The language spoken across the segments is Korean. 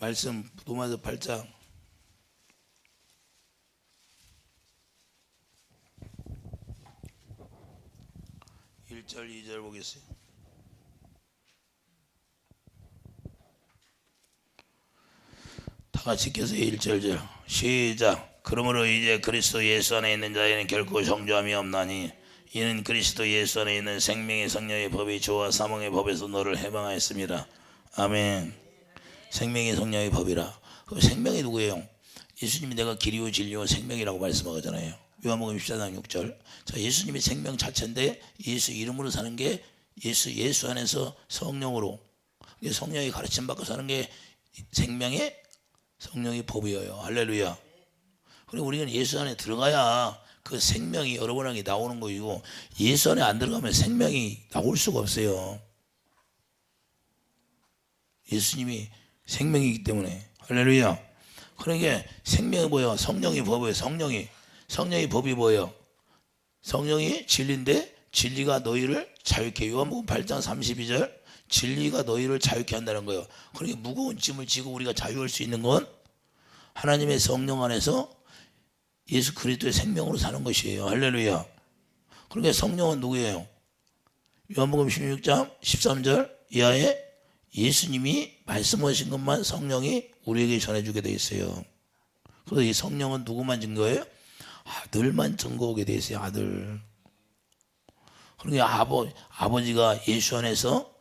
말씀 로마서 8장 1절 2절 보겠어요. 다 같이 켜세요. 1절 시작. 그러므로 이제 그리스도 예수 안에 있는 자에는 결코 정죄함이 없나니 이는 그리스도 예수 안에 있는 생명의 성령의 법이 저와 사망의 법에서 너를 해방하였습니다. 아멘. 생명의 성령의 법이라. 그럼 생명이 누구예요? 예수님이 내가 길이요 진리요 생명이라고 말씀하잖아요. 요한복음 14장 6절. 자, 예수님이 생명 자체인데 예수 이름으로 사는 게 예수 안에서 성령으로 성령의 가르침 받고 사는 게 생명의 성령의 법이에요. 할렐루야. 그리고 우리는 예수 안에 들어가야 그 생명이 여러분에게 나오는 거이고 예수 안에 안 들어가면 생명이 나올 수가 없어요. 예수님이 생명이기 때문에. 할렐루야. 그러니까 생명이 뭐예요? 성령의 법이에요. 성령의 법이 뭐예요? 성령이 진리인데 진리가 너희를 자유케. 요한복음 8장 32절. 진리가 너희를 자유케 한다는 거예요. 그러니까 무거운 짐을 지고 우리가 자유할 수 있는 건 하나님의 성령 안에서 예수 그리스도의 생명으로 사는 것이에요. 할렐루야. 그러니까 성령은 누구예요? 요한복음 16장 13절 이하에 예수님이 말씀하신 것만 성령이 우리에게 전해주게 되어 있어요. 그래서 이 성령은 누구만 증거해요? 아들만 증거하게 되어 있어요. 아들. 그러니까 아버지가 예수 안에서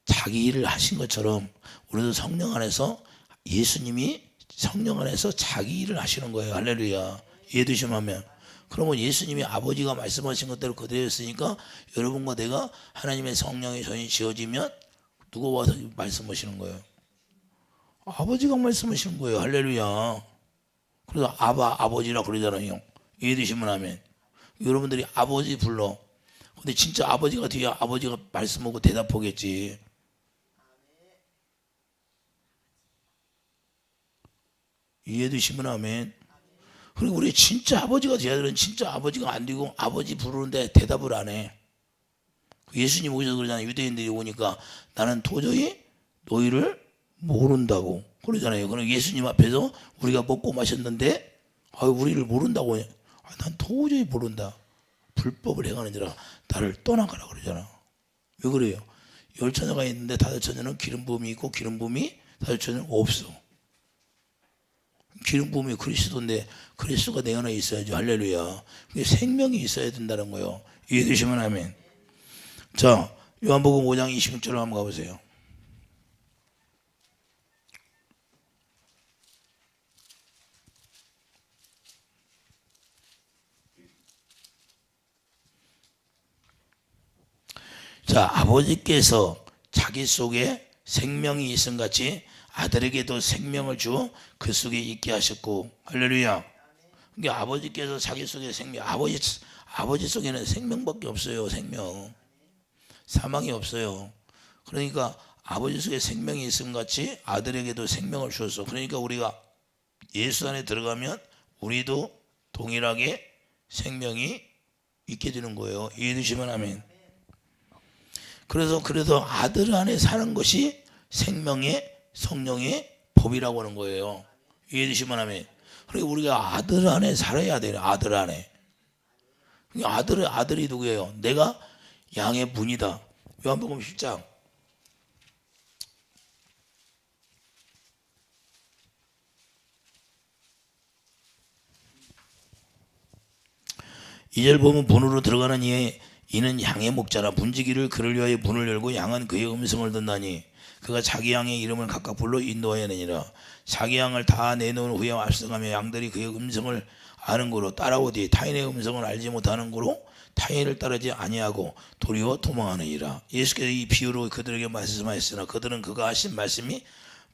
자기 일을 하신 것처럼 우리도 성령 안에서 예수님이 성령 안에서 자기 일을 하시는 거예요. 할렐루야. 이해되시면. 그러면 예수님이 아버지가 말씀하신 것대로 그대로 했으니까 여러분과 내가 하나님의 성령의 전이 지어지면 누가 와서 말씀하시는 거예요? 아버지가 말씀하시는 거예요. 할렐루야. 그래서 아버지라 그러잖아요. 이해되시면 아멘. 여러분들이 아버지 불러. 근데 진짜 아버지가 뒤에 아버지가 말씀하고 대답하겠지. 이해되시면 아멘. 그리고 우리 진짜 아버지가 돼야 되는 진짜 아버지가 안 되고 아버지 부르는데 대답을 안 해. 예수님 오셔서 그러잖아요. 유대인들이 오니까 나는 도저히 너희를 모른다고 그러잖아요. 그럼 예수님 앞에서 우리가 먹고 마셨는데 우리를 모른다고 해. 난 도저히 모른다. 불법을 행하는지라 나를 떠나가라 그러잖아. 왜 그래요? 10처녀가 있는데 5처녀는 기름 부음이 있고 기름 부음이 5처녀는 없어. 기름 부음이 그리스도인데 그리스도가 내 안에 있어야죠. 할렐루야. 생명이 있어야 된다는 거예요. 이해되시면 아멘. 자, 요한복음 5장 26절로 한번 가보세요. 자, 아버지께서 자기 속에 생명이 있음 같이 아들에게도 생명을 주어 그 속에 있게 하셨고. 할렐루야. 그러니까 아버지께서 자기 속에 생명, 아버지 속에는 생명밖에 없어요. 생명. 사망이 없어요. 그러니까 아버지 속에 생명이 있음 같이 아들에게도 생명을 주었어. 그러니까 우리가 예수 안에 들어가면 우리도 동일하게 생명이 있게 되는 거예요. 이해되시면 아멘. 그래서 아들 안에 사는 것이 생명의 성령의 법이라고 하는 거예요. 이해되시면 아멘. 그러니까 우리가 아들 안에 살아야 돼요. 아들 안에. 아들이 누구예요? 내가 양의 문이다. 요한복음 10장 2절 보면 문으로 들어가는 이는 양의 목자라. 문지기를 그를 위하여 문을 열고 양은 그의 음성을 듣나니 그가 자기 양의 이름을 각각 불러 인도하여 내니라. 자기 양을 다 내놓은 후에 앞서가며 양들이 그의 음성을 아는 거로 따라오되 타인의 음성을 알지 못하는 거로 타인을 따르지 아니하고 도리어 도망하느니라. 예수께서 이 비유로 그들에게 말씀하셨으나 그들은 그가 하신 말씀이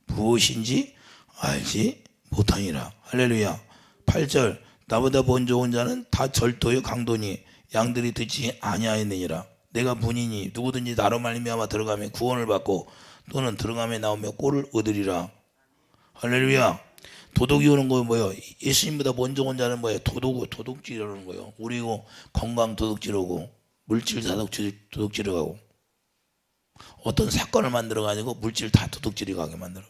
무엇인지 알지 못하니라. 할렐루야. 8절 나보다 먼저 온 자는 다 절도요 강도니 양들이 듣지 아니하였느니라. 내가 문이니 누구든지 나로 말미암아 들어가면 구원을 받고 또는 들어가며 나오며 꼴을 얻으리라. 할렐루야. 도둑이 오는 거 뭐예요? 예수님보다 먼저 온 자는 뭐예요? 도둑질하는 거예요. 우리고 건강 도둑질하고 물질 도둑질하고 어떤 사건을 만들어 가지고 물질 다 도둑질이 가게 만들어.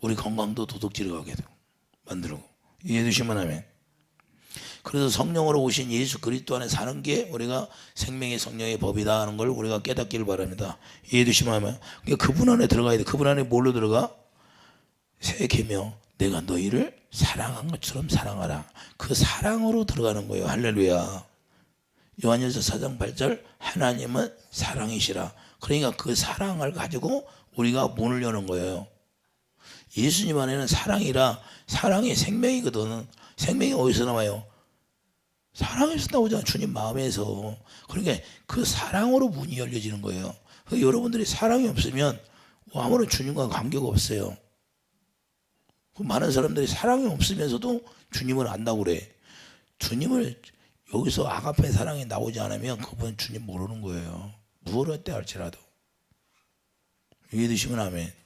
우리 건강도 도둑질을 하게 되고 만들고. 이해해 주시면 하면. 그래서 성령으로 오신 예수 그리스도 안에 사는 게 우리가 생명의 성령의 법이다 하는 걸 우리가 깨닫기를 바랍니다. 이해해 주시면 하면. 그러니까 그분 안에 들어가야 돼. 그분 안에 뭘로 들어가? 새 계명, 내가 너희를 사랑한 것처럼 사랑하라. 그 사랑으로 들어가는 거예요. 할렐루야. 요한일서 4장 8절 하나님은 사랑이시라. 그러니까 그 사랑을 가지고 우리가 문을 여는 거예요. 예수님 안에는 사랑이라. 사랑이 생명이거든. 생명이 어디서 나와요? 사랑에서 나오잖아. 주님 마음에서. 그러니까 그 사랑으로 문이 열려지는 거예요. 그러니까 여러분들이 사랑이 없으면 아무런 주님과 관계가 없어요. 많은 사람들이 사랑이 없으면서도 주님을 안다고 그래. 주님을 여기서 아가페 사랑이 나오지 않으면 그분 주님 모르는 거예요. 무엇을 했다 할지라도. 이해되시면 아멘.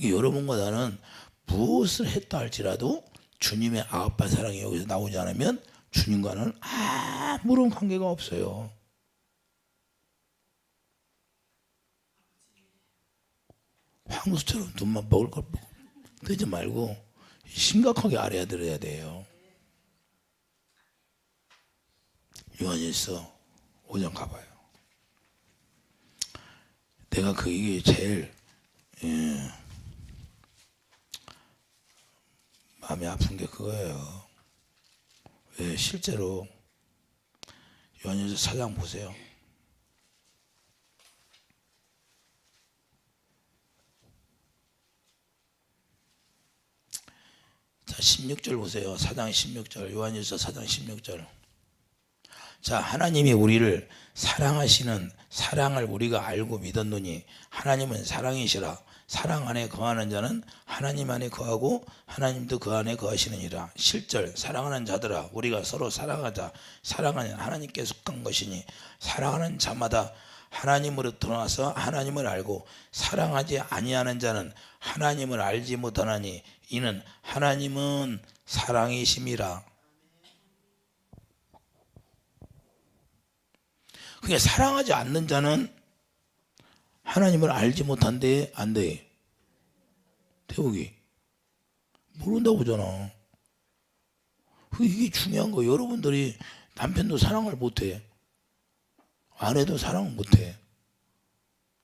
여러분과 나는 무엇을 했다 할지라도 주님의 아가페 사랑이 여기서 나오지 않으면 주님과는 아무런 관계가 없어요. 황소처럼 눈만 먹을 걸 보고 뜨지 말고 심각하게 알아들어야 돼요. 요한일서 5장 가봐요. 내가 이게 제일 마음이 아픈 게 그거예요. 왜 실제로 요한일서 4장 보세요. 자, 16절 보세요. 4장 16절. 요한일서 4장 16절. 자, 하나님이 우리를 사랑하시는 사랑을 우리가 알고 믿었노니 하나님은 사랑이시라. 사랑 안에 거하는 자는 하나님 안에 거하고 하나님도 그 안에 거하시느니라. 7절. 사랑하는 자들아 우리가 서로 사랑하자. 사랑은 하나님께 속한 것이니 사랑하는 자마다 하나님으로 드러나서 하나님을 알고 사랑하지 아니하는 자는 하나님을 알지 못하나니 이는 하나님은 사랑이심이라. 그러니까 사랑하지 않는 자는 하나님을 알지 못한대 안 돼? 태욱이 모른다고 하잖아. 이게 중요한 거. 여러분들이 남편도 사랑을 못해, 아내도 사랑을 못해.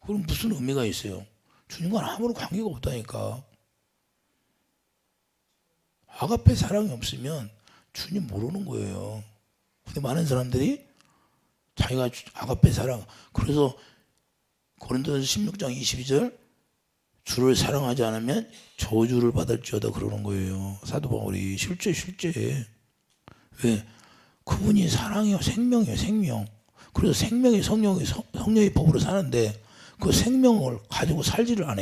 그럼 무슨 의미가 있어요? 주님과는 아무런 관계가 없다니까. 아가페 사랑이 없으면 주님 모르는 거예요. 근데 많은 사람들이 자기가 아가페 사랑, 그래서 고린도서 16장 22절 주를 사랑하지 않으면 저주를 받을지어다 그러는 거예요. 사도 바울이. 실제 왜? 그분이 사랑이요 생명이에요. 생명. 그래서 생명이 성령의 법으로 사는데 그 생명을 가지고 살지를 않아.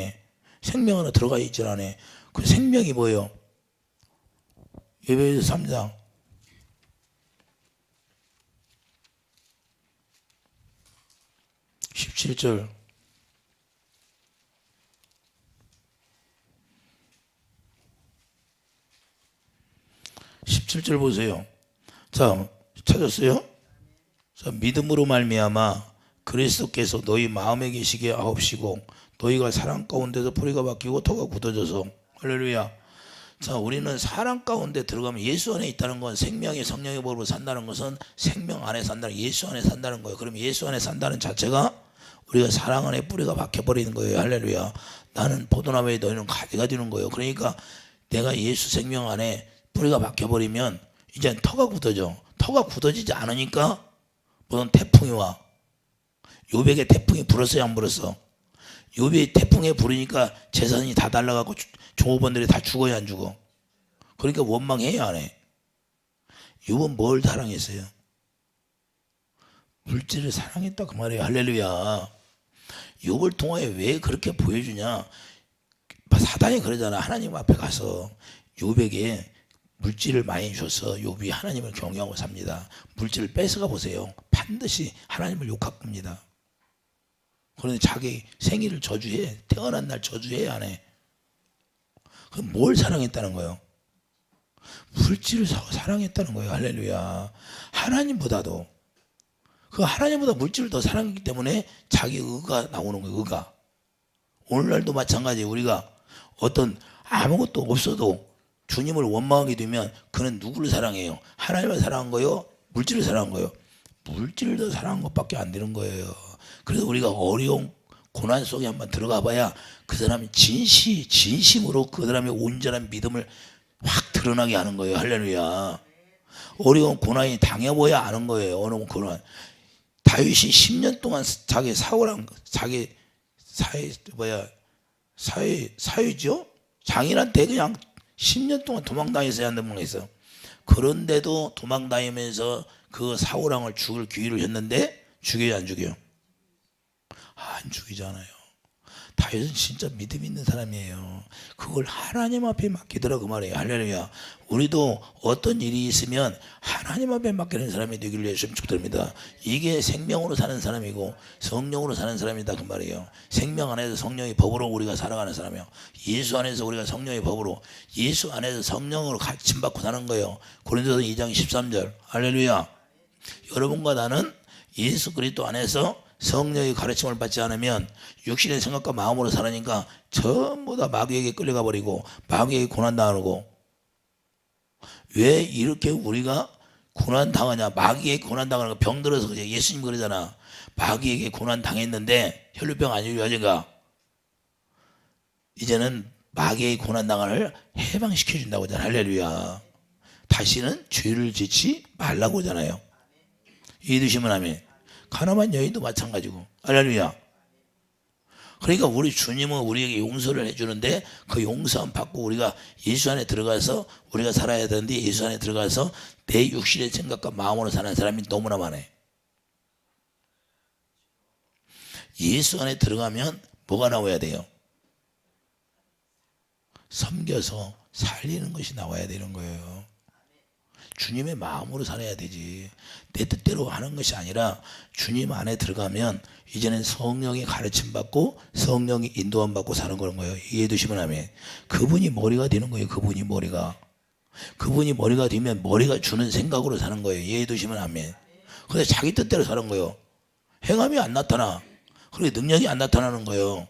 생명 하나 들어가 있질 않아. 그 생명이 뭐예요? 에베소서 3장 17절. 보세요. 자, 찾았어요? 자, 믿음으로 말미암아 그리스도께서 너희 마음에 계시게 하옵시고 너희가 사랑 가운데서 뿌리가 박히고 터가 굳어져서. 할렐루야. 자, 우리는 사랑 가운데 들어가면 예수 안에 있다는 건 생명의 성령의 법으로 산다는 것은 생명 안에 산다는, 예수 안에 산다는 거예요. 그럼 예수 안에 산다는 자체가 우리가 사랑 안에 뿌리가 박혀버리는 거예요. 할렐루야. 나는 포도나무에 너희는 가지가 되는 거예요. 그러니까 내가 예수 생명 안에 뿌리가 박혀버리면 이제 터가 굳어져. 터가 굳어지지 않으니까 무슨 태풍이 와. 요백에 태풍이 불었어요, 안 불었어? 요백에 태풍에 불으니까 재산이 다 날라가고 종업원들이 다 죽어야 안 죽어? 그러니까 원망해야 안 해. 욥은 뭘 사랑했어요? 물질을 사랑했다 그 말이에요. 할렐루야. 욥을 통하여 왜 그렇게 보여주냐? 사단이 그러잖아. 하나님 앞에 가서 욥에게 물질을 많이 줘서 욥이 하나님을 경외하고 삽니다. 물질을 뺏어가 보세요. 반드시 하나님을 욕할 겁니다. 그런데 자기 생일을 저주해. 태어난 날 저주해 안 해? 그럼 뭘 사랑했다는 거예요? 물질을 사랑했다는 거예요. 할렐루야. 하나님보다도. 그 하나님보다 물질을 더 사랑했기 때문에 자기 의가 나오는 거예요. 의가. 오늘날도 마찬가지. 우리가 어떤 아무것도 없어도 주님을 원망하게 되면 그는 누구를 사랑해요? 하나님을 사랑한 거요? 물질을 사랑한 거요? 물질을 더 사랑한 것밖에 안 되는 거예요. 그래서 우리가 어려운 고난 속에 한번 들어가 봐야 그 사람이 진심으로 그 사람의 온전한 믿음을 확 드러나게 하는 거예요. 할렐루야. 어려운 고난이 당해봐야 아는 거예요. 어려운 고난. 다윗이 10년 동안 자기 사울랑 자기 사위죠? 장인한테 그냥 10년 동안 도망다니면서 한다는 분 있어요. 그런데도 도망다니면서 그 사울왕을 죽을 기회를 했는데 죽여요, 안 죽여요? 안 죽이잖아요. 다윗은 진짜 믿음 있는 사람이에요. 그걸 하나님 앞에 맡기더라 그 말이에요. 할렐루야. 우리도 어떤 일이 있으면 하나님 앞에 맡기는 사람이 되기를 예수님 축복드립니다. 이게 생명으로 사는 사람이고 성령으로 사는 사람이다 그 말이에요. 생명 안에서 성령의 법으로 우리가 살아가는 사람이에요. 예수 안에서 우리가 성령의 법으로, 예수 안에서 성령으로 가르침 받고 사는 거예요. 고린도서 2장 13절. 할렐루야. 여러분과 나는 예수 그리스도 안에서 성령의 가르침을 받지 않으면 육신의 생각과 마음으로 살으니까 전부 다 마귀에게 끌려가 버리고 마귀에게 고난당하고. 왜 이렇게 우리가 고난당하냐? 마귀에게 고난당하는 거 병들어서 그래. 예수님 그러잖아. 마귀에게 고난당했는데 혈류병 안 유효하신가? 이제는 마귀에게 고난당을 해방시켜 준다고 하잖아. 할렐루야. 다시는 죄를 짓지 말라고 하잖아요. 이해되시면 아멘. 가나안 여인도 마찬가지고. 할렐루야. 그러니까 우리 주님은 우리에게 용서를 해주는데 그 용서함 받고 우리가 예수 안에 들어가서 우리가 살아야 되는데 예수 안에 들어가서 내 육신의 생각과 마음으로 사는 사람이 너무나 많아요. 예수 안에 들어가면 뭐가 나와야 돼요? 섬겨서 살리는 것이 나와야 되는 거예요. 주님의 마음으로 살아야 되지. 내 뜻대로 하는 것이 아니라 주님 안에 들어가면 이제는 성령의 가르침 받고 성령의 인도함 받고 사는 거예요. 이해해 두시면 아멘. 그분이 머리가 되는 거예요. 그분이 머리가 되면 머리가 주는 생각으로 사는 거예요. 이해해 두시면 아멘. 근데 자기 뜻대로 사는 거예요. 행함이 안 나타나. 그리고 능력이 안 나타나는 거예요.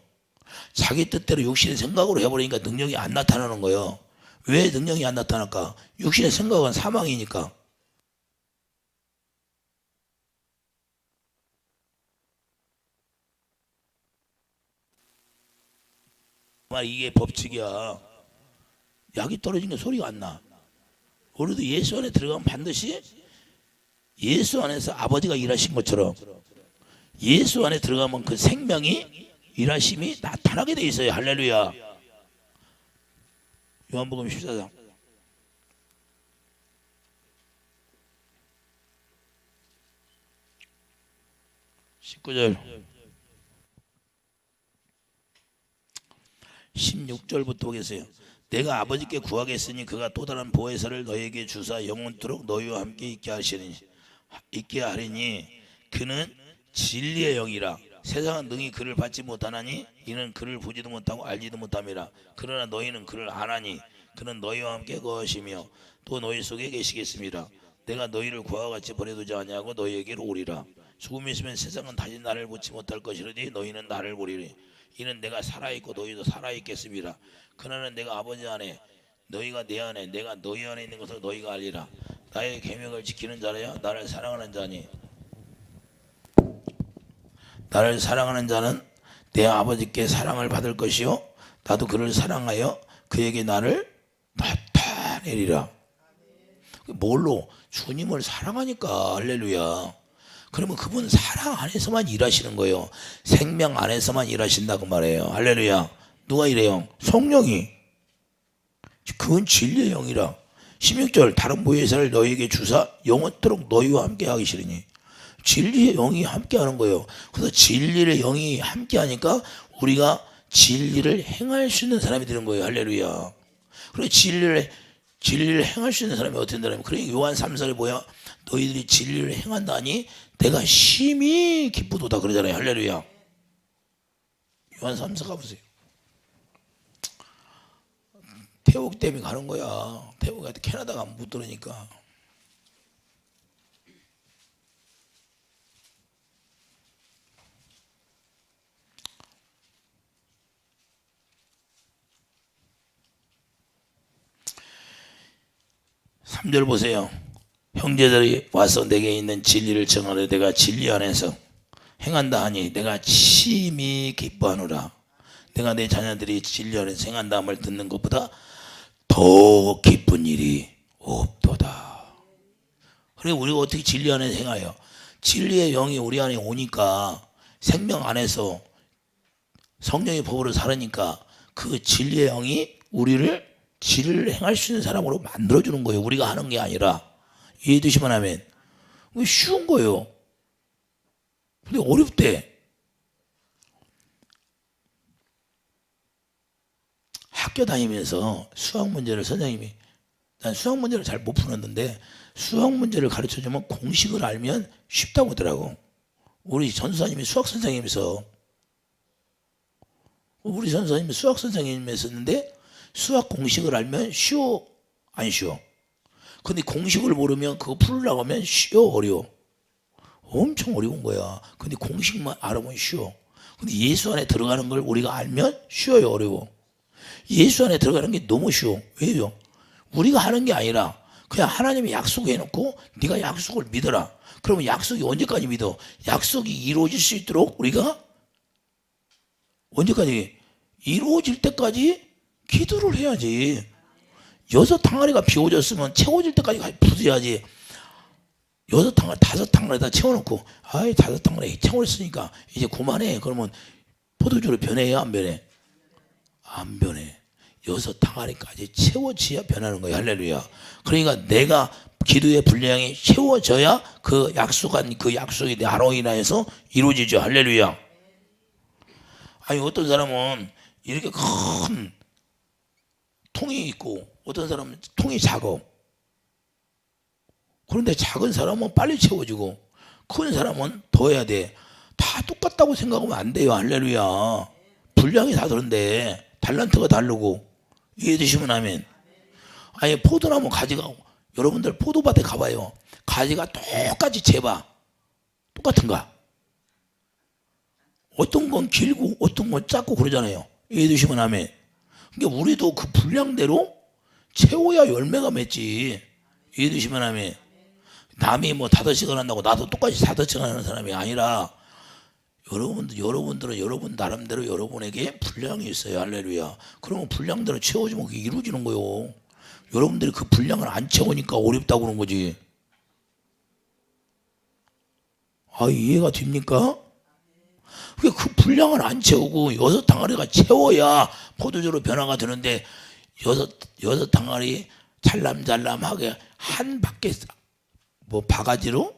자기 뜻대로 육신의 생각으로 해버리니까 능력이 안 나타나는 거예요. 왜 능력이 안 나타날까? 육신의 생각은 사망이니까. 이게 법칙이야. 약이 떨어지는 게 소리가 안 나. 우리도 예수 안에 들어가면 반드시 예수 안에서 아버지가 일하신 것처럼 예수 안에 들어가면 그 생명이 일하심이 나타나게 돼 있어요. 할렐루야. 요한복음 14장 19절 16절부터 보겠어요. 내가 아버지께 구하겠으니 그가 또 다른 보혜사를 너에게 주사 영원토록 너희와 함께 있게 하리니 그는 진리의 영이라. 세상은 능히 그를 받지 못하나니 이는 그를 보지도 못하고 알지도 못함이라. 그러나 너희는 그를 아나니 그는 너희와 함께 거하시며 또 너희 속에 계시겠습니다. 내가 너희를 구하와 같이 버려두지 아니하고 너희에게로 오리라. 죽음이 있으면 세상은 다시 나를 보지 못할 것이라니 너희는 나를 보리니 이는 내가 살아있고 너희도 살아있겠습니다. 그러나 내가 아버지 안에 너희가 내 안에 내가 너희 안에 있는 것을 너희가 알리라. 나의 계명을 지키는 자라야 나를 사랑하는 자니 나를 사랑하는 자는 내 아버지께 사랑을 받을 것이요 나도 그를 사랑하여 그에게 나를 나타내리라. 뭘로? 주님을 사랑하니까. 할렐루야. 그러면 그분 사랑 안에서만 일하시는 거예요. 생명 안에서만 일하신다고 말해요. 할렐루야. 누가 이래요? 성령이. 그건 진리의 영이라. 16절 다른 보혜사를 너희에게 주사 영원토록 너희와 함께 하기 싫으니. 진리의 영이 함께 하는 거예요. 그래서 진리의 영이 함께 하니까 우리가 진리를 행할 수 있는 사람이 되는 거예요. 할렐루야. 그리고 진리를 행할 수 있는 사람이 어떤 사람이에요? 그래 요한 3서에 뭐야? 너희들이 진리를 행한다니 내가 심히 기쁘도다 그러잖아요. 할렐루야. 요한 3서 가보세요. 태국 때문에 가는 거야. 태국에 캐나다가 못 들으니까. 3절 보세요. 형제들이 와서 내게 있는 진리를 정하되 내가 진리 안에서 행한다 하니 내가 심히 기뻐하노라. 내가 내 자녀들이 진리 안에서 행한다 함을 듣는 것보다 더 기쁜 일이 없도다. 그리고 우리가 어떻게 진리 안에서 행하여? 진리의 영이 우리 안에 오니까 생명 안에서 성령의 법으로 살으니까 그 진리의 영이 우리를 진리를 행할 수 있는 사람으로 만들어주는 거예요. 우리가 하는 게 아니라. 이해되시면 아멘. 쉬운 거예요. 근데 어렵대. 학교 다니면서 수학 문제를 선생님이, 난 수학 문제를 잘 못 풀었는데 수학 문제를 가르쳐주면 공식을 알면 쉽다고 하더라고. 우리 전수사님이 수학 선생님이서, 우리 전수사님이 수학 선생님이었는데 수학 공식을 알면 쉬워 안 쉬워? 근데 공식을 모르면 그거 풀으려고 하면 쉬워 어려워? 엄청 어려운 거야. 근데 공식만 알아보면 쉬워. 근데 예수 안에 들어가는 걸 우리가 알면 쉬워요 어려워? 예수 안에 들어가는 게 너무 쉬워. 왜요? 우리가 하는 게 아니라 그냥 하나님이 약속해 놓고 네가 약속을 믿어라. 그러면 약속이 언제까지 믿어? 약속이 이루어질 수 있도록 우리가 언제까지? 이루어질 때까지 기도를 해야지. 6항아리가 비워졌으면 채워질 때까지 부숴야지. 6항아리, 5항아리에다 채워놓고 아이 5항아리 채웠으니까 이제 그만해. 그러면 포도주로 변해요 안 변해? 안 변해. 6항아리까지 채워져야 변하는 거야. 할렐루야. 그러니까 내가 기도의 분량이 채워져야 그 약속한 그 약속이 나로 인하여서 이루어지죠. 할렐루야. 아니 어떤 사람은 이렇게 큰 통이 있고 어떤 사람은 통이 작아. 그런데 작은 사람은 빨리 채워지고 큰 사람은 더 해야 돼. 다 똑같다고 생각하면 안 돼요. 할렐루야. 분량이 다 다른데 달란트가 다르고. 이해되시면 아멘. 아니 포도나무 가지가, 여러분들 포도밭에 가봐요. 가지가 똑같이 재봐. 똑같은가? 어떤 건 길고 어떤 건 작고 그러잖아요. 이해되시면 아멘. 그러니까 우리도 그 분량대로 채워야 열매가 맺지. 이해되시면 아멘. 남이 뭐 5시간 한다고 나도 똑같이 5시간 하는 사람이 아니라 여러분들은 여러분 나름대로 여러분에게 분량이 있어요. 할렐루야. 그러면 분량대로 채워지면 그게 이루어지는 거예요. 여러분들이 그 분량을 안 채우니까 어렵다고 그런 거지. 아, 이해가 됩니까? 그 분량을 안 채우고 6항아리가 채워야 포도주로 변화가 되는데 6항아리 잘람잘람하게 한 바퀴 뭐 바가지로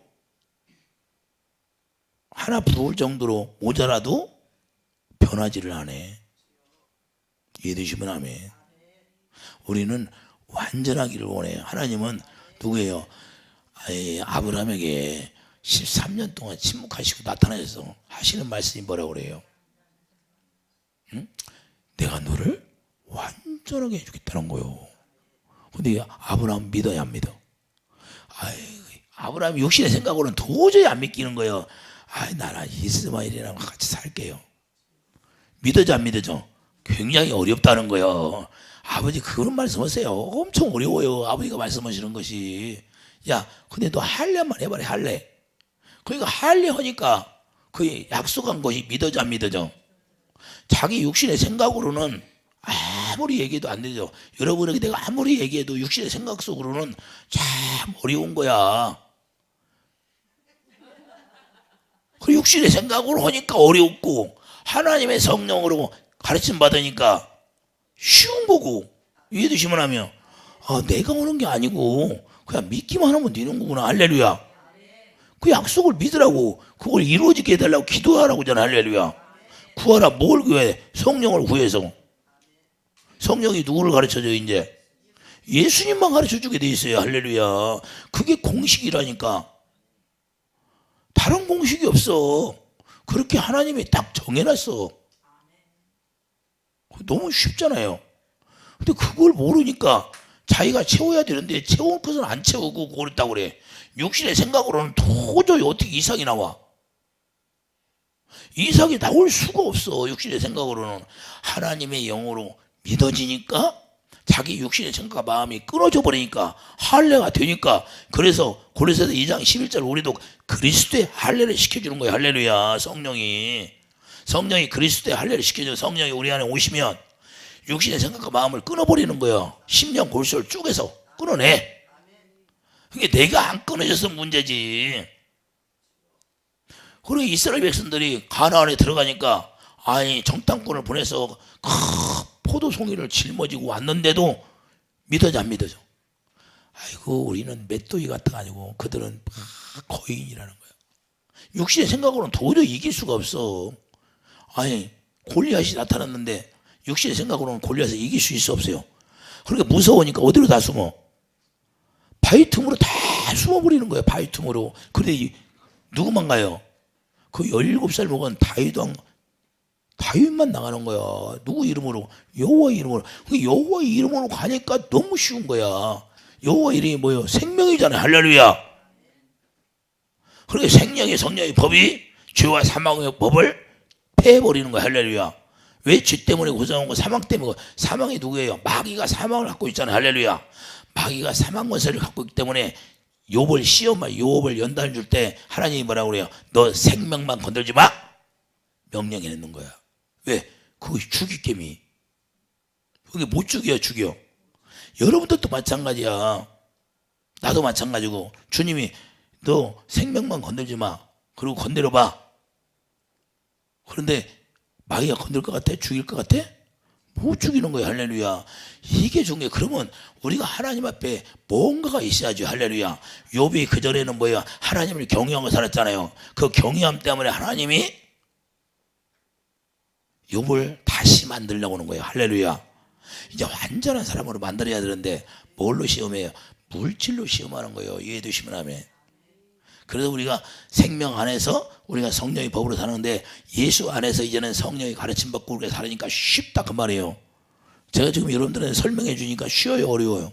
하나 부을 정도로 모자라도 변하지를 않네. 이해되시면 아멘. 우리는 완전하기를 원해요. 하나님은 누구예요? 아브라함에게 13년 동안 침묵하시고 나타나셔서 하시는 말씀이 뭐라고 그래요? 응? 내가 너를 완전하게 해주겠다는 거예요. 근데 아브라함 믿어야 안 믿어? 아브라함이 육신의 생각으로는 도저히 안 믿기는 거예요. 나랑 이스마엘이랑 같이 살게요. 믿어져 안 믿어져? 굉장히 어렵다는 거예요. 아버지 그런 말씀하세요. 엄청 어려워요. 아버지가 말씀하시는 것이. 야 근데 너 할례만 해봐라. 할례. 그러니까 할례 하니까 그 약속한 것이 믿어져 안 믿어져? 자기 육신의 생각으로는 아무리 얘기해도 안 되죠. 여러분에게 내가 아무리 얘기해도 육신의 생각 속으로는 참 어려운 거야. 그 육신의 생각으로 하니까 어렵고 하나님의 성령으로 가르침 받으니까 쉬운 거고. 이해되시면 하면 내가 오는 게 아니고 그냥 믿기만 하면 되는 거구나. 할렐루야. 그 약속을 믿으라고, 그걸 이루어지게 해달라고 기도하라고 하잖아. 할렐루야. 구하라. 뭘 구해? 성령을 구해서. 성령이 누구를 가르쳐줘요? 이제 예수님만 가르쳐주게 돼 있어요. 할렐루야. 그게 공식이라니까. 다른 공식이 없어. 그렇게 하나님이 딱 정해놨어. 너무 쉽잖아요. 근데 그걸 모르니까 자기가 채워야 되는데 채울 것은 안 채우고 그랬다고 그래. 육신의 생각으로는 도저히 어떻게 이삭이 나와? 이삭이 나올 수가 없어. 육신의 생각으로는. 하나님의 영으로 믿어지니까 자기 육신의 생각과 마음이 끊어져 버리니까 할례가 되니까, 그래서 고린도서 2장 11절 우리도 그리스도의 할례를 시켜주는 거예요. 할렐루야. 성령이 그리스도의 할례를 시켜줘. 성령이 우리 안에 오시면 육신의 생각과 마음을 끊어버리는 거예요. 심령 골수를 쪼개서 끊어내. 그게 내가 안 끊어져서 문제지. 그리고 이스라엘 백성들이 가나안에 들어가니까 아니 정탐꾼을 보내서 포도송이를 짊어지고 왔는데도 믿어져 안 믿어져? 아이고 우리는 맷도이 같아가지고 그들은 거인이라는 거야. 육신의 생각으로는 도저히 이길 수가 없어. 아니 골리앗이 나타났는데 육신의 생각으로는 골리앗을 이길 수 있어 없어요? 그러니까 무서우니까 어디로 다 숨어? 바위 틈으로 다 숨어버리는 거예요. 바위 틈으로. 그런데 누구만 가요? 그 17살 먹은 다윗만 나가는 거야. 누구 이름으로? 여호와의 이름으로. 여호와의 이름으로 가니까 너무 쉬운 거야. 여호와 이름이 뭐예요? 생명이잖아요. 할렐루야. 그러니까 생명의 성령의 법이 죄와 사망의 법을 패해버리는 거야. 할렐루야. 왜 죄 때문에 고생한 거? 사망 때문에. 사망이 누구예요? 마귀가 사망을 갖고 있잖아요. 할렐루야. 마귀가 사망 권세를 갖고 있기 때문에 욥을 연단 줄 때 하나님이 뭐라고 그래요? 너 생명만 건들지 마. 명령해 놓는 거야. 왜? 그거 죽이게미. 그게 못 죽여. 여러분들도 마찬가지야. 나도 마찬가지고. 주님이 너 생명만 건들지 마. 그리고 건드려 봐. 그런데 마귀가 건들 것 같아? 죽일 것 같아? 못 죽이는 거예요. 할렐루야. 이게 중요해. 그러면 우리가 하나님 앞에 뭔가가 있어야죠. 할렐루야. 욥이 그전에는 뭐야? 하나님을 경외하고 살았잖아요. 그 경외함 때문에 하나님이 욥을 다시 만들려고 하는 거예요. 할렐루야. 이제 완전한 사람으로 만들어야 되는데 뭘로 시험해요? 물질로 시험하는 거예요. 이해되시면 하면. 그래서 우리가 생명 안에서 우리가 성령의 법으로 사는데 예수 안에서 이제는 성령의 가르침 받고 우리가 살으니까 쉽다 그 말이에요. 제가 지금 여러분들한테 설명해 주니까 쉬워요, 어려워요?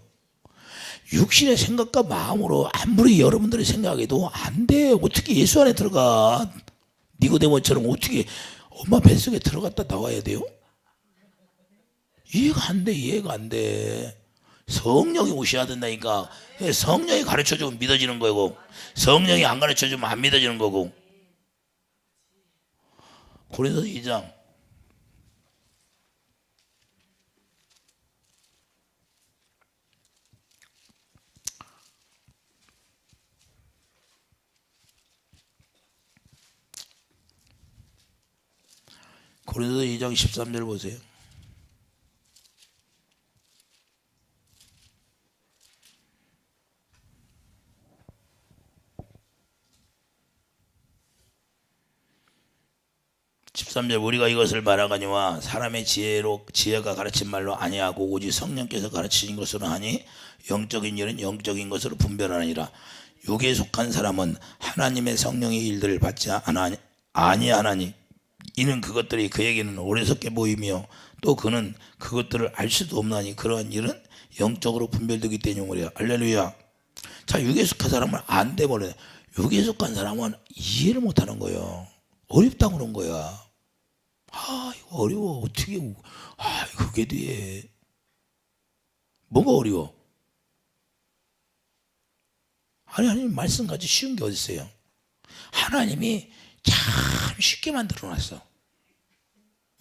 육신의 생각과 마음으로 아무리 여러분들이 생각해도 안 돼. 어떻게 예수 안에 들어가? 니고데모처럼 어떻게 엄마 뱃속에 들어갔다 나와야 돼요? 이해가 안 돼. 성령이 오셔야 된다니까. 성령이 가르쳐주면 믿어지는 거고, 성령이 안 가르쳐주면 안 믿어지는 거고. 고린도서 2장 고린도서 2장 13절 보세요. 우리가 이것을 말하거니와 사람의 지혜가 가르친 말로 아니하고 오직 성령께서 가르치신 것으로 하니 영적인 일은 영적인 것으로 분별하느니라. 육에 속한 사람은 하나님의 성령의 일들을 받지 아니하나니 이는 그것들이 그에게는 어리석게 보이며 또 그는 그것들을 알 수도 없나니 그러한 일은 영적으로 분별되기 때문이라. 할렐루야. 자, 육에 속한 사람은 안 돼버려. 육에 속한 사람은 이해를 못하는 거예요. 어렵다고 그런 거야. 이거 어려워. 어떻게, 그게 돼. 뭐가 어려워? 하나님 말씀까지 쉬운 게 어디 있어요? 하나님이 참 쉽게 만들어 놨어.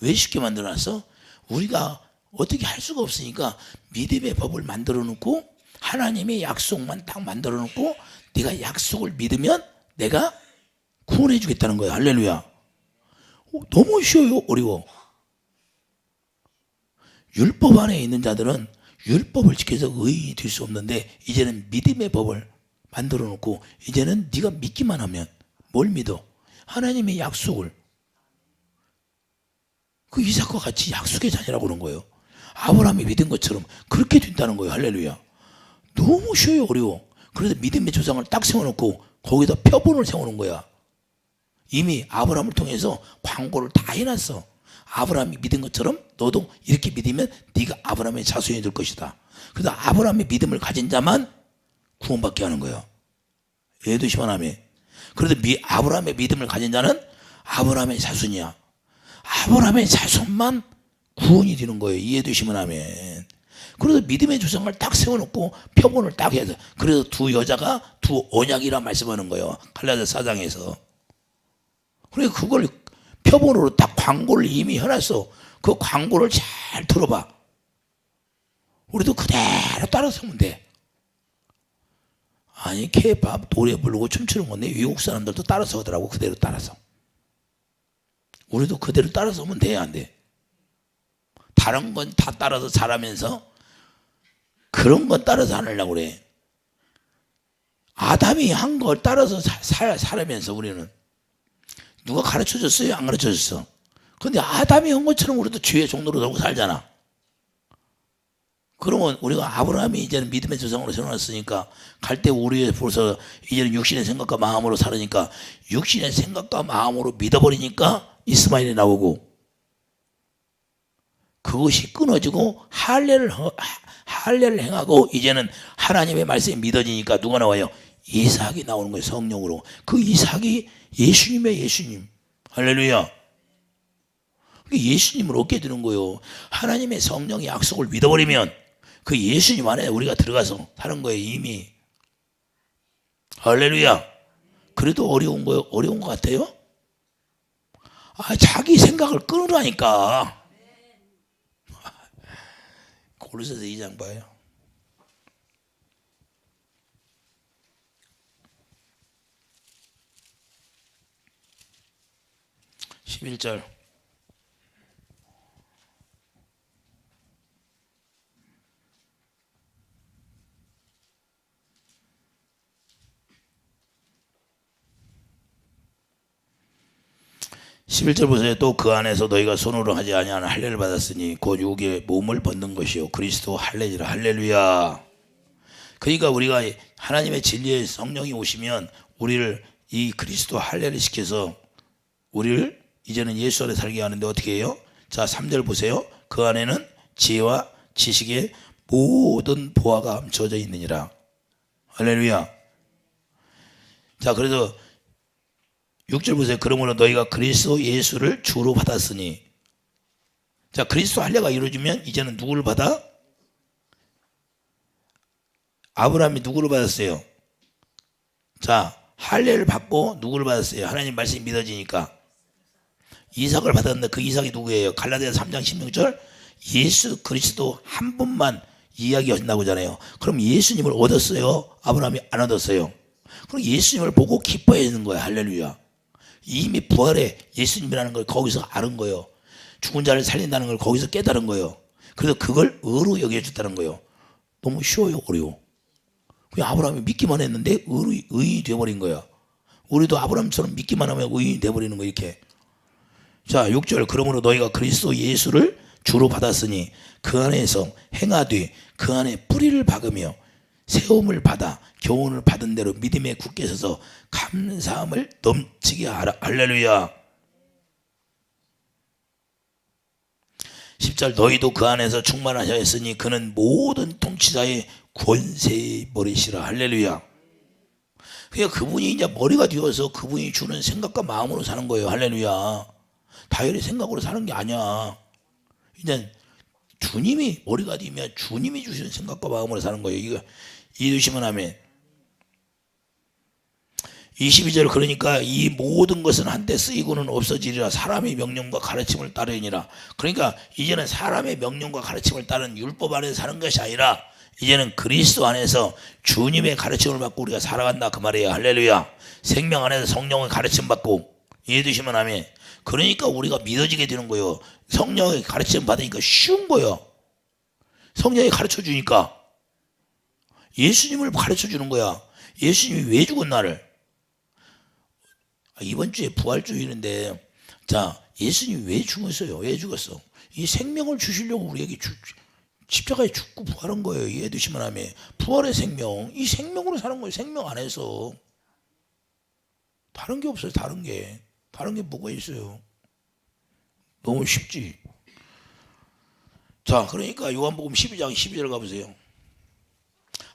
왜 쉽게 만들어 놨어? 우리가 어떻게 할 수가 없으니까 믿음의 법을 만들어 놓고 하나님의 약속만 딱 만들어 놓고 네가 약속을 믿으면 내가 구원해 주겠다는 거야. 할렐루야. 너무 쉬워요? 어려워? 율법 안에 있는 자들은 율법을 지켜서 의인이 될 수 없는데 이제는 믿음의 법을 만들어 놓고 이제는 네가 믿기만 하면 뭘 믿어? 하나님의 약속을. 그 이삭과 같이 약속의 자녀라고 그런 거예요. 아브라함이 믿은 것처럼 그렇게 된다는 거예요. 할렐루야. 너무 쉬워요? 어려워? 그래서 믿음의 조상을 딱 세워놓고 거기다 표본을 세워놓은 거야. 이미 아브라함을 통해서 광고를 다 해놨어. 아브라함이 믿은 것처럼 너도 이렇게 믿으면 네가 아브라함의 자손이 될 것이다. 그래서 아브라함의 믿음을 가진 자만 구원받게 하는 거예요. 예두시만 하면. 그래서 아브라함의 믿음을 가진 자는 아브라함의 자손이야. 아브라함의 자손만 구원이 되는 거예요. 이해되시면 하면. 그래서 믿음의 조상을 딱 세워놓고 표본을 딱 해서, 그래서 두 여자가 두 언약이라 말씀하는 거예요. 갈라디아 4장에서. 그러니까 그걸 표본으로 딱 광고를 이미 해놨어. 그 광고를 잘 들어봐. 우리도 그대로 따라서 하면 돼. 아니 케이팝 노래 부르고 춤추는 건데 외국 사람들도 따라서 하더라고. 그대로 따라서. 우리도 그대로 따라서 하면 돼, 안 돼? 다른 건 다 따라서 잘하면서 그런 건 따라서 안 하려고 그래. 아담이 한 걸 따라서 살면서 우리는 누가 가르쳐줬어요? 안 가르쳐줬어? 근데 아담이 한 것처럼 우리도 죄의 종로로 돌고 살잖아. 그러면 우리가 아브라함이 이제는 믿음의 조상으로 세워놨으니까 갈 때 우리 벌써 이제는 육신의 생각과 마음으로 살으니까 육신의 생각과 마음으로 믿어버리니까 이스마엘이 나오고, 그것이 끊어지고 할례를 행하고 이제는 하나님의 말씀이 믿어지니까 누가 나와요? 이삭이 나오는 거예요. 성령으로. 그 이삭이 예수님의 예수님. 할렐루야. 예수님을 얻게 되는 거예요. 하나님의 성령의 약속을 믿어버리면 그 예수님 안에 우리가 들어가서 사는 거예요. 이미. 할렐루야. 그래도 어려운 것 같아요? 자기 생각을 끊으라니까. 고린도서 2장 봐요. 11절. 보세요. 또 그 안에서 너희가 손으로 하지 아니하는 할례를 받았으니 곧 육의 몸을 벗는 것이요 그리스도 할례니라. 할렐루야. 그러니까 우리가 하나님의 진리의 성령이 오시면 우리를 이 그리스도 할례를 시켜서 우리를 이제는 예수 안에 살게 하는데 어떻게 해요? 자, 3절 보세요. 그 안에는 지혜와 지식의 모든 보화가 감춰져 있느니라. 할렐루야. 자, 그래서 6절 보세요. 그러므로 너희가 그리스도 예수를 주로 받았으니. 자, 그리스도 할례가 이루어지면 이제는 누구를 받아? 아브라함이 누구를 받았어요? 자, 할례를 받고 누구를 받았어요? 하나님 말씀이 믿어지니까 이삭을 받았는데 그 이삭이 누구예요? 갈라디아 3장 16절 예수 그리스도 한 분만 이야기하신다고 하잖아요. 그럼 예수님을 얻었어요? 아브라함이 안 얻었어요? 그럼 예수님을 보고 기뻐해야 되는 거예요. 할렐루야. 이미 부활에 예수님이라는 걸 거기서 아는 거예요. 죽은 자를 살린다는 걸 거기서 깨달은 거예요. 그래서 그걸 의로 여겨줬다는 거예요. 너무 쉬워요? 어려워? 그냥 아브라함이 믿기만 했는데 의인이 되어버린 거야. 우리도 아브라함처럼 믿기만 하면 의인이 되어버리는 거야. 이렇게. 자, 6절. 그러므로 너희가 그리스도 예수를 주로 받았으니 그 안에서 행하되 그 안에 뿌리를 박으며 세움을 받아 교훈을 받은 대로 믿음에 굳게 서서 감사함을 넘치게 하라. 할렐루야. 10절. 너희도 그 안에서 충만하셨으니 그는 모든 통치자의 권세의 머리시라. 할렐루야. 그러니까 그분이 이제 머리가 되어서 그분이 주는 생각과 마음으로 사는 거예요. 할렐루야. 다혈의 생각으로 사는 게 아니야. 이제 주님이 머리가 되면 주님이 주시는 생각과 마음으로 사는 거예요. 이거 이해되시면 아멘. 22절. 그러니까 이 모든 것은 한때 쓰이고는 없어지리라. 사람의 명령과 가르침을 따르니라. 그러니까 이제는 사람의 명령과 가르침을 따른 율법 안에서 사는 것이 아니라 이제는 그리스도 안에서 주님의 가르침을 받고 우리가 살아간다 그 말이에요. 할렐루야. 생명 안에서 성령의 가르침 받고. 이해되시면 아멘. 그러니까 우리가 믿어지게 되는 거예요. 성령의 가르침 받으니까 쉬운 거예요. 성령이 가르쳐 주니까 예수님을 가르쳐 주는 거야. 예수님이 왜 죽은 나를. 이번 주에 부활주일인데, 자, 예수님이 왜 죽었어요? 왜 죽었어? 이 생명을 주시려고 우리에게 십자가에 죽고 부활한 거예요. 이해되시면 하면 부활의 생명, 이 생명으로 사는 거예요. 생명 안에서. 다른 게 없어요. 다른 게 뭐가 있어요? 너무 쉽지. 자, 그러니까 요한복음 12장 12절 가보세요.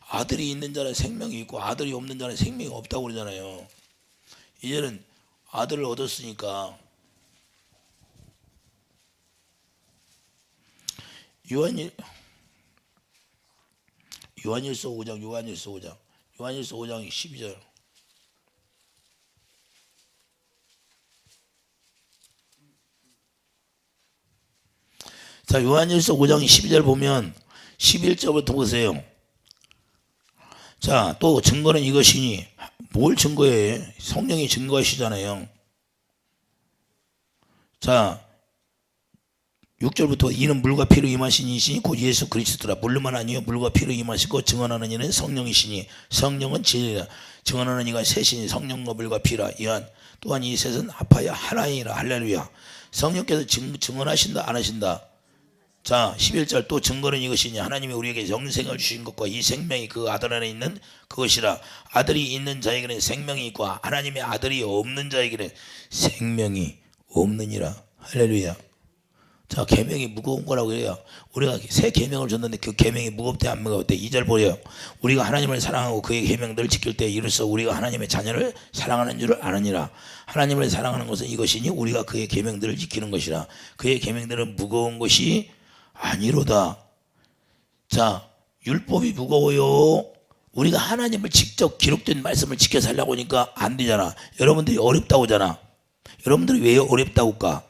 아들이 있는 자는 생명이 있고 아들이 없는 자는 생명이 없다고 그러잖아요. 이제는 아들을 얻었으니까 요한일서 5장, 요한일서 5장 12절. 자, 요한일서 5장 12절 보면 11절부터 보세요. 자, 또 증거는 이것이니, 뭘 증거해? 성령이 증거하시잖아요. 자, 6절부터 이는 물과 피로 임하신 이시니 곧 예수 그리스도라. 물로만 아니요 물과 피로 임하시고 증언하는 이는 성령이시니 성령은 진리라. 증언하는 이가 셋이니 성령과 물과 피라. 또한 이 셋은 합하여 하나이라. 할렐루야. 성령께서 증언하신다 안 하신다? 자, 11절 또 증거는 이것이니 하나님이 우리에게 영생을 주신 것과 이 생명이 그 아들 안에 있는 그것이라. 아들이 있는 자에게는 생명이 있고 하나님의 아들이 없는 자에게는 생명이 없느니라. 할렐루야. 자, 계명이 무거운 거라고 해요. 우리가 새 계명을 줬는데 그 계명이 무겁대 안 무겁대? 2절 보여요. 우리가 하나님을 사랑하고 그의 계명들을 지킬 때 이로써 우리가 하나님의 자녀를 사랑하는 줄을 아느니라. 하나님을 사랑하는 것은 이것이니 우리가 그의 계명들을 지키는 것이라. 그의 계명들은 무거운 것이 아니로다. 자, 율법이 무거워요. 우리가 하나님을 직접 기록된 말씀을 지켜 살려고 하니까 안 되잖아. 여러분들이 어렵다고 하잖아. 여러분들이 왜 어렵다고 할까?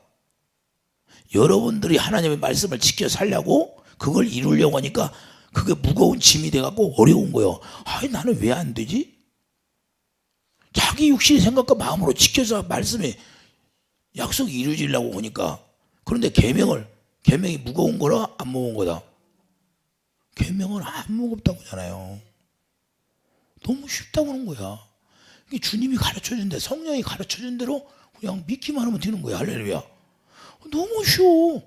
여러분들이 하나님의 말씀을 지켜 살려고 그걸 이루려고 하니까 그게 무거운 짐이 돼갖고 어려운 거예요. 아니, 나는 왜 안 되지? 자기 육신의 생각과 마음으로 지켜서 말씀에 약속이 이루어지려고 하니까. 그런데 계명이 무거운 거라 안 무거운 거다? 계명은 안 무겁다고 하잖아요. 너무 쉽다고 하는 거야. 이게 주님이 가르쳐준 성령이 가르쳐준 대로 그냥 믿기만 하면 되는 거야. 할렐루야. 너무 쉬워.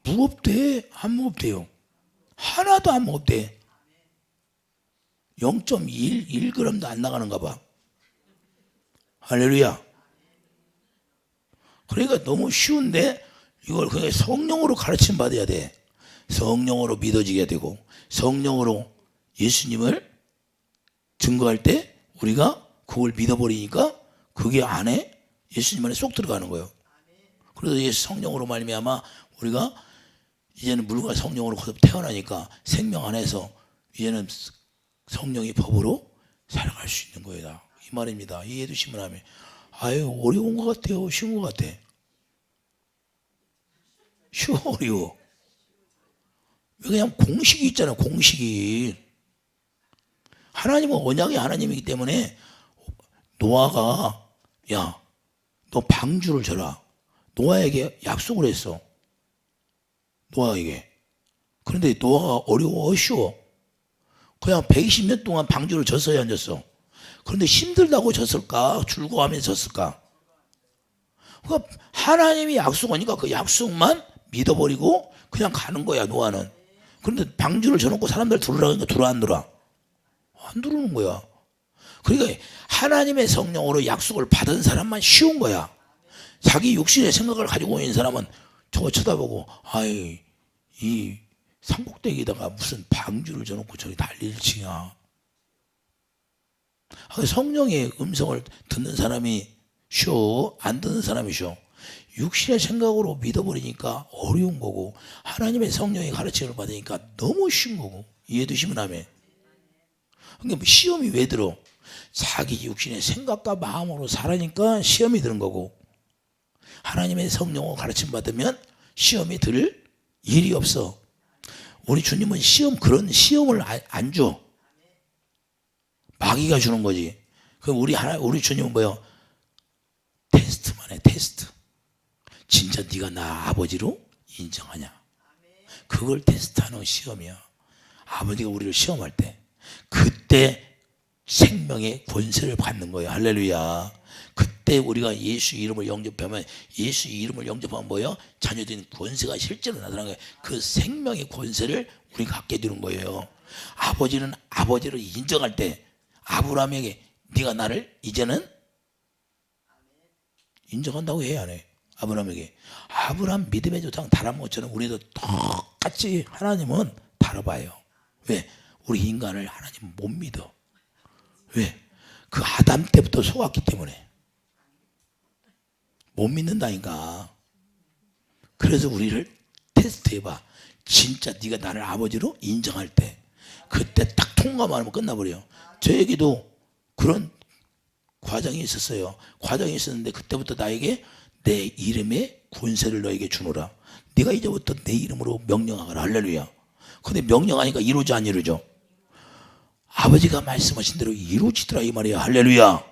무겁대? 안 무겁대요? 하나도 안 무겁대. 0.1g도 안 나가는가 봐. 할렐루야. 그러니까 너무 쉬운데 이걸 그냥 성령으로 가르침 받아야 돼. 성령으로 믿어지게 되고 성령으로 예수님을 증거할 때 우리가 그걸 믿어버리니까 그게 안에 예수님 안에 쏙 들어가는 거예요. 그래서 예수 성령으로 말미암아 우리가 이제는 물과 성령으로 거듭 태어나니까 생명 안에서 이제는 성령의 법으로 살아갈 수 있는 거예요. 이 말입니다. 이해해 주시면 하면 아유, 어려운 것 같아요? 쉬운 것 같아? 쉬워, 어려워? 그냥 공식이 있잖아요. 공식이. 하나님은 언약의 하나님이기 때문에 노아가 야, 너 방주를 져라. 노아에게 약속을 했어. 노아에게. 그런데 노아가 어려워, 쉬워? 그냥 120년 동안 방주를 졌어야 안 졌어? 그런데 힘들다고 졌을까? 즐거워하면서 졌을까? 그러니까 하나님이 약속하니까 그 약속만 믿어버리고 그냥 가는 거야, 노아는. 그런데 방주를 져놓고 사람들 들어오라니까 들어 안 들어? 안 들어오는 거야. 그러니까 하나님의 성령으로 약속을 받은 사람만 쉬운 거야. 자기 육신의 생각을 가지고 있는 사람은 저거 쳐다보고 아이, 이 산꼭대기에다가 무슨 방주를 져놓고 저기 난리를 치냐. 성령의 음성을 듣는 사람이 쉬워? 안 듣는 사람이 쉬워? 육신의 생각으로 믿어버리니까 어려운 거고 하나님의 성령의 가르침을 받으니까 너무 쉬운 거고. 이해되시면 하면. 그러니까 시험이 왜 들어? 자기 육신의 생각과 마음으로 살아니까 시험이 드는 거고 하나님의 성령으로 가르침 받으면 시험이 들 일이 없어. 우리 주님은 그런 시험을 안 줘. 마귀가 주는 거지. 그럼 우리 주님은 뭐요? 테스트만 해, 테스트. 진짜 네가 나 아버지로 인정하냐? 그걸 테스트하는 시험이야. 아버지가 우리를 시험할 때 그때 생명의 권세를 받는 거예요. 할렐루야. 그때 우리가 예수 이름을 영접하면 예수 이름을 영접하면 뭐예요? 자녀된 권세가 실제로 나타나는 거예요. 그 생명의 권세를 우리가 갖게 되는 거예요. 아버지는 아버지를 인정할 때 아브라함에게 네가 나를 이제는 인정한다고 해야 안 해? 아브라함에게. 아브라함 믿음의 조상 다른 것처럼 우리도 똑같이 하나님은 다뤄봐요. 왜? 우리 인간을 하나님 못 믿어. 왜? 그 아담 때부터 속았기 때문에 못 믿는다니까. 그래서 우리를 테스트해봐. 진짜 네가 나를 아버지로 인정할 때 그때 딱 통과만 하면 끝나버려요. 저에게도 그런 과정이 있었어요. 과정이 있었는데 그때부터 나에게 내 이름의 권세를 너에게 주노라. 네가 이제부터 내 이름으로 명령하거라. 할렐루야. 근데 명령하니까 이루지 안 이루죠? 아버지가 말씀하신 대로 이루어지더라 이 말이야. 할렐루야.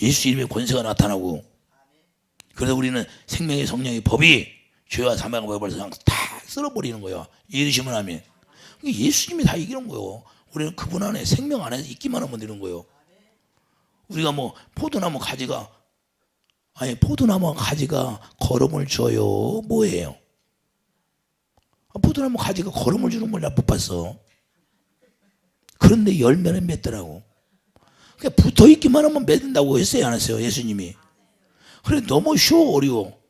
예수 이름의 권세가 나타나고, 그래서 우리는 생명의 성령의 법이 죄와 사망의 법을 다 쓸어버리는 거야. 이해되시면 아멘. 예수님이 다 이기는 거예요. 우리는 그분 안에 생명 안에 있기만 하면 되는 거예요. 우리가 뭐 포도나무 가지가 거름을 줘요. 뭐예요? 포도나무 가지가 거름을 주는 걸 나 못 봤어. 그런데 열매는 맺더라고. 그냥 붙어 있기만 하면 맺는다고 했어요, 안 했어요? 예수님이. 그래, 너무 쉬워, 어려워.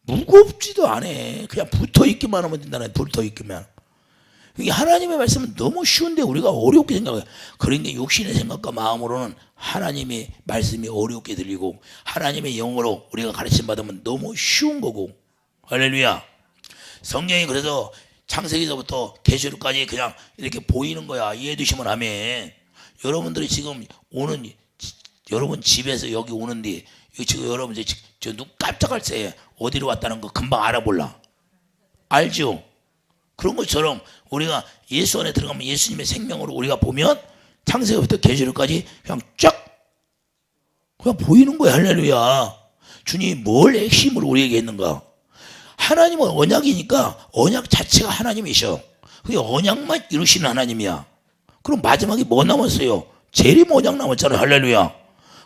무겁지도 않아. 그냥 붙어 있기만 하면 된다네. 붙어 있기만. 이게 하나님의 말씀은 너무 쉬운데 우리가 어렵게 생각해요. 그러니까 육신의 생각과 마음으로는 하나님의 말씀이 어렵게 들리고, 하나님의 영으로 우리가 가르침 받으면 너무 쉬운 거고. 할렐루야. 성령이 그래서 창세기서부터 계시록까지 그냥 이렇게 보이는 거야. 이해해 주시면 아멘. 여러분들이 지금 여러분 집에서 여기 오는데, 지금 여러분 눈 깜짝할 새 어디로 왔다는 거 금방 알아볼라. 알죠? 그런 것처럼 우리가 예수 안에 들어가면 예수님의 생명으로 우리가 보면 창세기부터 계시록까지 그냥 쫙 그냥 보이는 거야. 할렐루야. 주님이 뭘 핵심으로 우리에게 했는가? 하나님은 언약이니까 언약 자체가 하나님이셔. 그게 언약만 이루시는 하나님이야. 그럼 마지막에 뭐 남았어요? 재림 언약 남았잖아요. 할렐루야.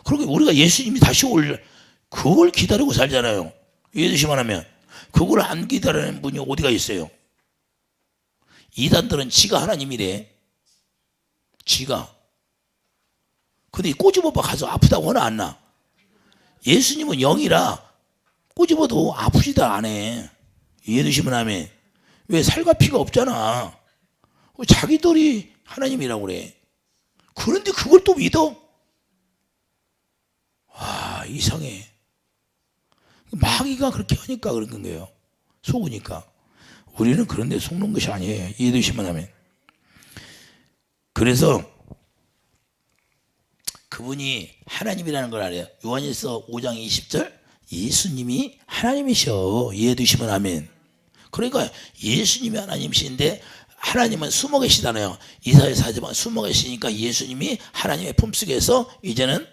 그리고 우리가 예수님이 다시 올 그걸 기다리고 살잖아요. 이해되시면 하면. 그걸 안 기다리는 분이 어디가 있어요? 이단들은 지가 하나님이래. 지가. 근데 꼬집어봐 가서 아프다고 하나 안 나? 예수님은 영이라 꼬집어도 아프지도 않아. 이해되시면 하면. 왜? 살과 피가 없잖아. 자기들이 하나님이라고 그래. 그런데 그걸 또 믿어? 와, 이상해. 마귀가 그렇게 하니까 그런 거예요. 속으니까. 우리는 그런데 속는 것이 아니에요. 이해되시면 하면. 그래서 그분이 하나님이라는 걸 알아요. 요한일서 5장 20절 예수님이 하나님이셔. 이해되시면 아멘. 그러니까 예수님이 하나님이신데 하나님은 숨어 계시잖아요. 이사야서 4장 숨어 계시니까 예수님이 하나님의 품속에서 이제는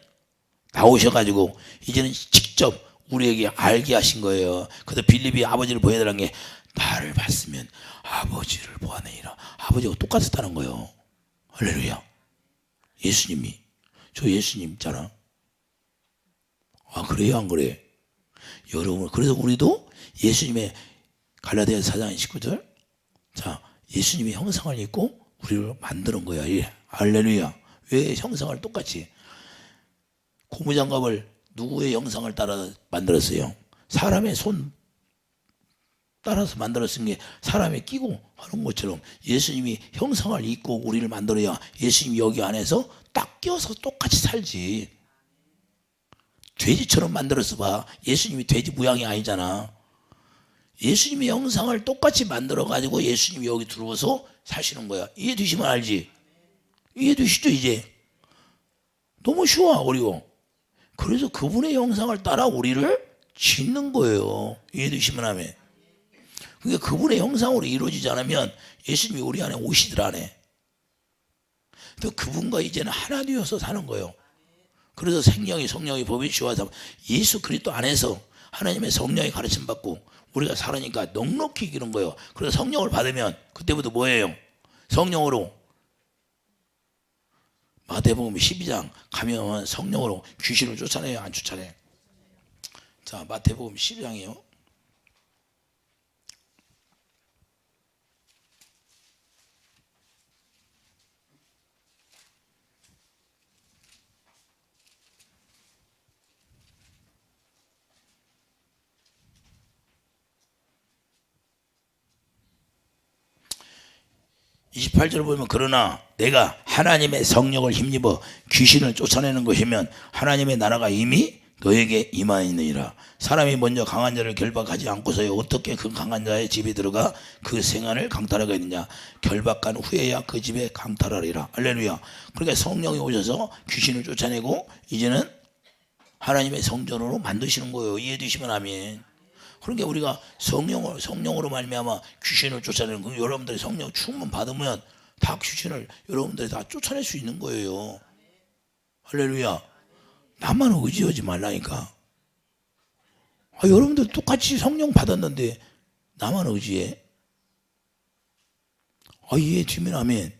나오셔가지고 이제는 직접 우리에게 알게 하신 거예요. 그래서 빌립이 아버지를 보여달라는 게 나를 봤으면 아버지를 보아내리라. 아버지가 똑같았다는 거예요. 할렐루야. 예수님이. 저 예수님 있잖아. 아, 그래요? 안 그래? 여러분, 그래서 우리도 예수님의 갈라디아서 4장 19절 자, 예수님의 형상을 입고 우리를 만드는 거야. 예. 할렐루야. 왜 형상을 똑같이? 고무장갑을 누구의 형상을 따라 만들었어요? 사람의 손 따라서 만들었은 게 사람이 끼고 하는 것처럼 예수님이 형상을 입고 우리를 만들어야 예수님이 여기 안에서 딱 껴서 똑같이 살지. 돼지처럼 만들어서 봐. 예수님이 돼지 모양이 아니잖아. 예수님의 형상을 똑같이 만들어가지고 예수님이 여기 들어와서 사시는 거야. 이해되시면 알지? 이해되시죠 이제? 너무 쉬워 어려워. 그래서 그분의 형상을 따라 우리를 짓는 거예요. 이해되시면 하면. 그러니까 그분의 형상으로 이루어지지 않으면 예수님이 우리 안에 오시들 않아. 또 그분과 이제는 하나 되어서 사는 거예요. 그래서 생명이 성령의 법이 주어서 예수 그리스도 안에서 하나님의 성령의 가르침 받고 우리가 살으니까 넉넉히 이기는 거예요. 그래서 성령을 받으면 그때부터 뭐예요? 성령으로 마태복음 12장 가면 성령으로 귀신을 쫓아내요? 안 쫓아내요? 자, 마태복음 12장이에요. (28절) 보면 그러나 내가 하나님의 성령을 힘입어 귀신을 쫓아내는 것이면 하나님의 나라가 이미 너에게 임하였느니라. 사람이 먼저 강한 자를 결박하지 않고서야 어떻게 그 강한 자의 집에 들어가 그 생안을 강탈하겠느냐. 결박한 후에야 그 집에 강탈하리라. 할렐루야. 그러니까 성령이 오셔서 귀신을 쫓아내고 이제는 하나님의 성전으로 만드시는 거예요. 이해되시면 아멘. 그러니까 우리가 성령으로 말미암아 귀신을 쫓아내는 거. 여러분들이 성령 충만 받으면 다 귀신을 여러분들이 다 쫓아낼 수 있는 거예요. 할렐루야. 나만 의지하지 말라니까. 여러분들 똑같이 성령 받았는데 나만 의지해? 이해되면 아멘.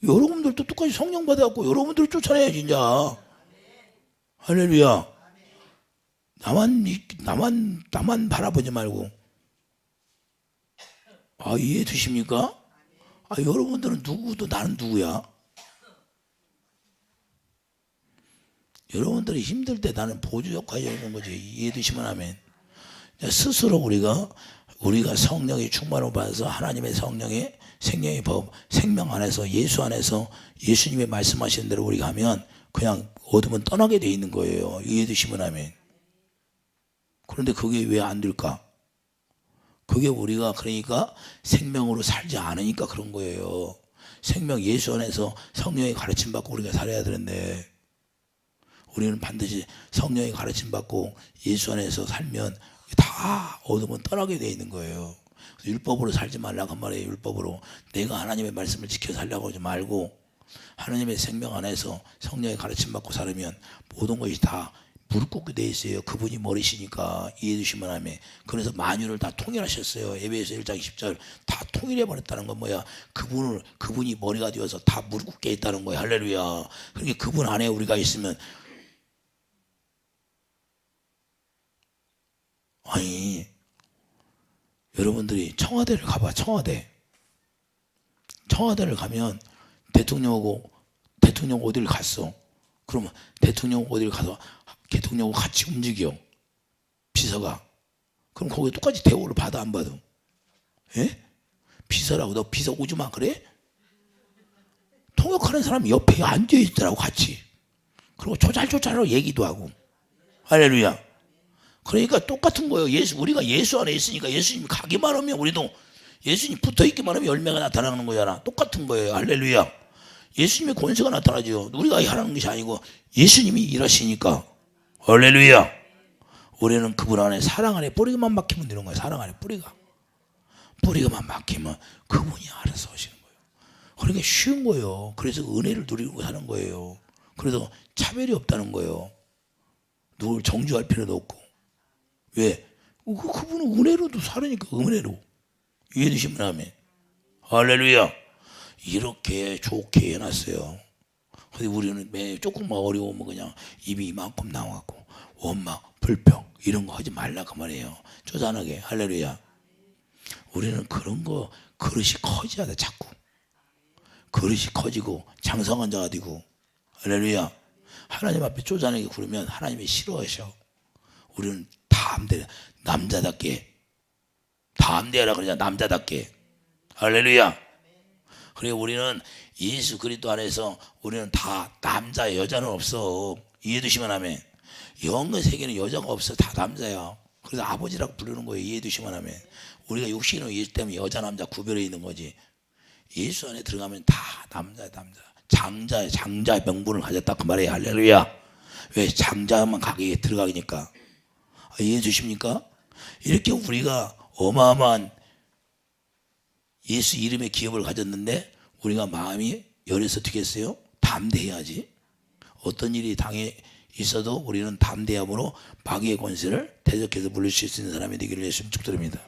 여러분들도 똑같이 성령 받아갖고 여러분들 쫓아내야 진짜. 할렐루야. 나만 바라보지 말고. 이해되십니까? 여러분들은 누구도 나는 누구야? 여러분들이 힘들 때 나는 보조 역할이 있는 거지. 이해되시면 아멘. 스스로 우리가 성령의 충만을 받아서 하나님의 성령의 생명의 법, 생명 안에서 예수 안에서 예수님이 말씀하시는 대로 우리가 하면 그냥 어둠은 떠나게 돼 있는 거예요. 이해되시면 아멘. 그런데 그게 왜 안 될까? 그게 우리가 그러니까 생명으로 살지 않으니까 그런 거예요. 생명 예수 안에서 성령의 가르침 받고 우리가 살아야 되는데 우리는 반드시 성령의 가르침 받고 예수 안에서 살면 다 어둠은 떠나게 돼 있는 거예요. 율법으로 살지 말라고 한 말이에요. 율법으로 내가 하나님의 말씀을 지켜 살려고 하지 말고 하나님의 생명 안에서 성령의 가르침 받고 살으면 모든 것이 다 무릎 꿇게 돼 있어요. 그분이 머리시니까. 이해해 주시면 아멘. 그래서 만유를 다 통일하셨어요. 에베소 1장 10절 다 통일해 버렸다는 건 뭐야? 그분이 머리가 되어서 다 무릎 꿇게 있다는 거야. 할렐루야. 그러니까 그분 안에 우리가 있으면 여러분들이 청와대를 가봐. 청와대를 가면 대통령 어디를 갔어. 그러면 대통령 어디를 가서 대통령하고 같이 움직여. 비서가. 그럼 거기에 똑같이 대우를 받아 안 받아? 예? 비서라고 너 비서 오지 마 그래? 통역하는 사람이 옆에 앉아있더라고 같이. 그리고 조잘조잘하고 얘기도 하고. 할렐루야. 그러니까 똑같은 거예요. 우리가 예수 안에 있으니까 예수님이 가기만 하면 우리도 예수님 붙어있기만 하면 열매가 나타나는 거잖아. 똑같은 거예요. 할렐루야. 예수님의 권세가 나타나죠. 우리가 하라는 것이 아니고 예수님이 일하시니까. 할렐루야. 우리는 그분 안에 사랑 안에 뿌리가만 막히면 되는 거예요. 사랑 안에 뿌리가만 막히면 그분이 알아서 하시는 거예요. 그러니까 쉬운 거예요. 그래서 은혜를 누리고 사는 거예요. 그래서 차별이 없다는 거예요. 누굴 정죄할 필요도 없고. 왜? 그분은 은혜로도 살으니까. 은혜로. 이해되시면 아멘. 할렐루야. 이렇게 좋게 해놨어요. 근데 우리는 매 조금만 어려우면 그냥 입이 이만큼 나와갖고 원망, 불평 이런 거 하지 말라 그 말이에요. 쪼잔하게. 할렐루야. 우리는 그런 거 그릇이 커져야 돼. 자꾸 그릇이 커지고 장성한 자가 되고. 할렐루야. 하나님 앞에 쪼잔하게 구르면 하나님이 싫어하셔. 우리는 남자답게 담대하라 그러자. 남자답게. 할렐루야. 그리고 우리는 예수 그리스도 안에서 우리는 다 남자 여자는 없어. 이해되시면 아멘. 영의 세계는 여자가 없어. 다 남자야. 그래서 아버지라고 부르는 거예요. 이해되시면 아멘. 우리가 육신으로 예수 때문에 여자 남자 구별해 있는 거지. 예수 안에 들어가면 다 남자야. 장자의 명분을 가졌다 그 말이에요. 할렐루야. 왜? 장자만 가게 들어가니까. 이해해 주십니까? 이렇게 우리가 어마어마한 예수 이름의 기업을 가졌는데 우리가 마음이 열해서 되겠어요? 담대해야지. 어떤 일이 당해 있어도 우리는 담대함으로 마귀의 권세를 대적해서 물리칠 수 있는 사람이 되기를 예수님 축복드립니다.